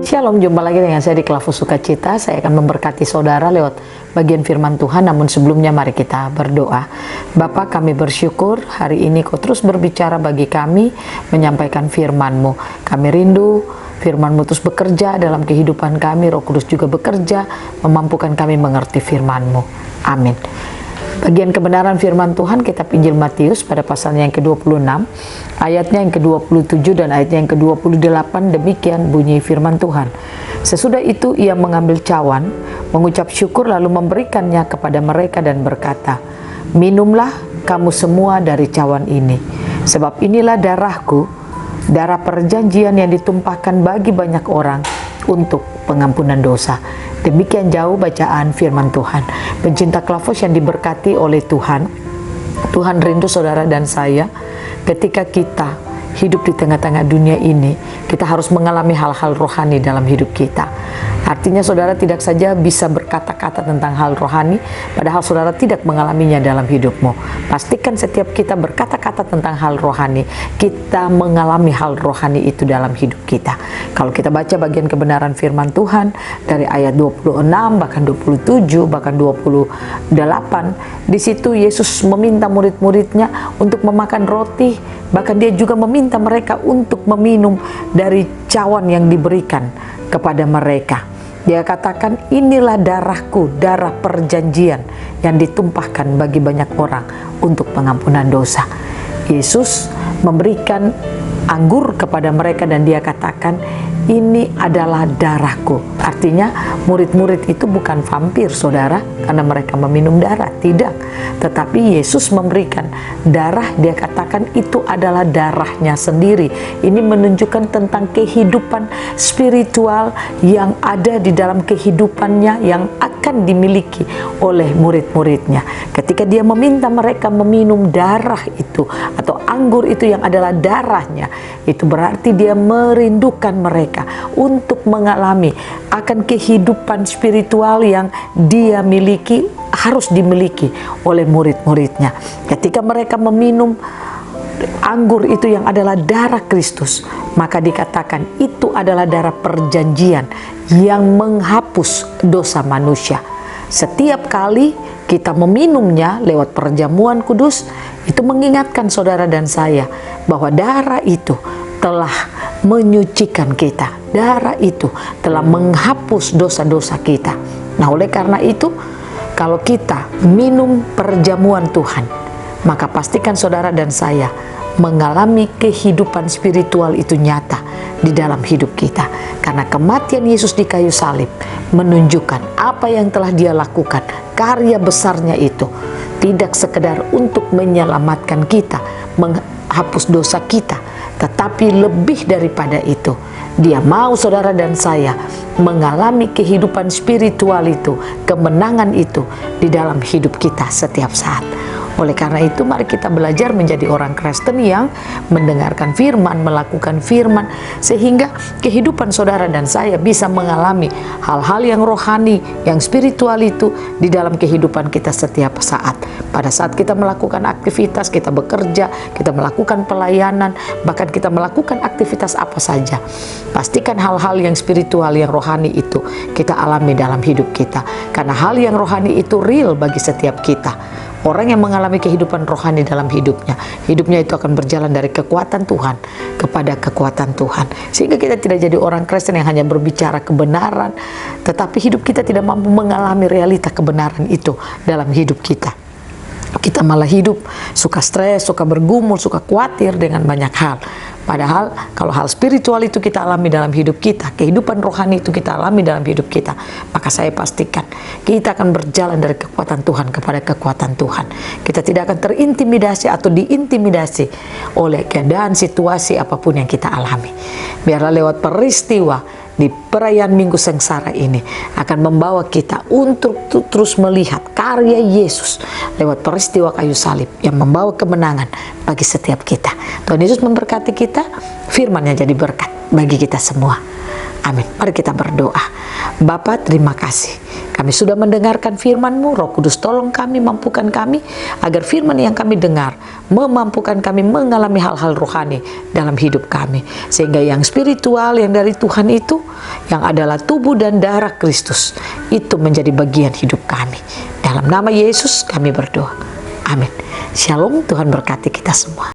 Shalom, jumpa lagi dengan saya di Klavus Sukacita. Saya akan memberkati saudara lewat bagian firman Tuhan. Namun sebelumnya mari kita berdoa. Bapa, kami bersyukur hari ini Kau terus berbicara bagi kami, menyampaikan firman-Mu. Kami rindu firman-Mu terus bekerja dalam kehidupan kami. Roh Kudus juga bekerja, memampukan kami mengerti firman-Mu. Amin. Bagian kebenaran firman Tuhan, kitab Injil Matius pada pasalnya yang ke-26, ayatnya yang ke-27 dan ayatnya yang ke-28, demikian bunyi firman Tuhan. Sesudah itu ia mengambil cawan, mengucap syukur lalu memberikannya kepada mereka dan berkata, "Minumlah kamu semua dari cawan ini, sebab inilah darahku, darah perjanjian yang ditumpahkan bagi banyak orang untuk pengampunan dosa." Demikian jauh bacaan firman Tuhan. Pencinta Klavus yang diberkati oleh Tuhan, Tuhan rindu saudara dan saya ketika kita hidup di tengah-tengah dunia ini, kita harus mengalami hal-hal rohani dalam hidup kita. Artinya saudara tidak saja bisa berkata-kata tentang hal rohani, padahal saudara tidak mengalaminya dalam hidupmu. Pastikan setiap kita berkata-kata tentang hal rohani, kita mengalami hal rohani itu dalam hidup kita. Kalau kita baca bagian kebenaran firman Tuhan dari ayat 26, bahkan 27, bahkan 28, di situ Yesus meminta murid-muridnya untuk memakan roti, bahkan dia juga meminta mereka untuk meminum dari cawan yang diberikan kepada mereka. Dia katakan, inilah darahku, darah perjanjian yang ditumpahkan bagi banyak orang untuk pengampunan dosa. Yesus memberikan anggur kepada mereka dan dia katakan, ini adalah darahku. Artinya murid-murid itu bukan vampir saudara, karena mereka meminum darah, tidak. Tetapi Yesus memberikan darah, dia katakan itu adalah darahnya sendiri. Ini menunjukkan tentang kehidupan spiritual yang ada di dalam kehidupannya yang akan dimiliki oleh murid-muridnya. Ketika dia meminta mereka meminum darah itu atau anggur itu yang adalah darahnya, itu berarti dia merindukan mereka untuk mengalami akan kehidupan spiritual yang dia miliki, harus dimiliki oleh murid-muridnya. Ketika mereka meminum anggur itu yang adalah darah Kristus, maka dikatakan itu adalah darah perjanjian yang menghapus dosa manusia. Setiap kali kita meminumnya lewat perjamuan kudus, itu mengingatkan saudara dan saya bahwa darah itu telah menyucikan kita. Darah itu telah menghapus dosa-dosa kita. Nah, oleh karena itu, kalau kita minum perjamuan Tuhan, maka pastikan saudara dan saya mengalami kehidupan spiritual itu nyata di dalam hidup kita. Karena kematian Yesus di kayu salib menunjukkan apa yang telah dia lakukan, karya besarnya itu tidak sekedar untuk menyelamatkan kita, menghapus dosa kita, tetapi lebih daripada itu, dia mau saudara dan saya mengalami kehidupan spiritual itu, kemenangan itu di dalam hidup kita setiap saat. Oleh karena itu, mari kita belajar menjadi orang Kristen yang mendengarkan firman, melakukan firman, sehingga kehidupan saudara dan saya bisa mengalami hal-hal yang rohani, yang spiritual itu di dalam kehidupan kita setiap saat. Pada saat kita melakukan aktivitas, kita bekerja, kita melakukan pelayanan, bahkan kita melakukan aktivitas apa saja, pastikan hal-hal yang spiritual, yang rohani itu kita alami dalam hidup kita. Karena hal yang rohani itu real bagi setiap kita. Orang yang mengalami kehidupan rohani dalam hidupnya itu akan berjalan dari kekuatan Tuhan kepada kekuatan Tuhan. Sehingga kita tidak jadi orang Kristen yang hanya berbicara kebenaran, tetapi hidup kita tidak mampu mengalami realita kebenaran itu dalam hidup kita. Kita malah hidup suka stres, suka bergumul, suka khawatir dengan banyak hal. Padahal kalau hal spiritual itu kita alami dalam hidup kita, kehidupan rohani itu kita alami dalam hidup kita, maka saya pastikan kita akan berjalan dari kekuatan Tuhan kepada kekuatan Tuhan. Kita tidak akan terintimidasi atau diintimidasi oleh keadaan situasi apapun yang kita alami. Biarlah lewat peristiwa di perayaan Minggu Sengsara ini akan membawa kita untuk terus melihat karya Yesus lewat peristiwa kayu salib yang membawa kemenangan bagi setiap kita. Tuhan Yesus memberkati kita, firman-Nya jadi berkat bagi kita semua. Amin. Mari kita berdoa. Bapa, terima kasih. Kami sudah mendengarkan firman-Mu. Roh Kudus, tolong kami, mampukan kami, agar firman yang kami dengar memampukan kami mengalami hal-hal rohani dalam hidup kami. Sehingga yang spiritual, yang dari Tuhan itu, yang adalah tubuh dan darah Kristus itu menjadi bagian hidup kami. Dalam nama Yesus kami berdoa. Amin. Shalom, Tuhan berkati kita semua.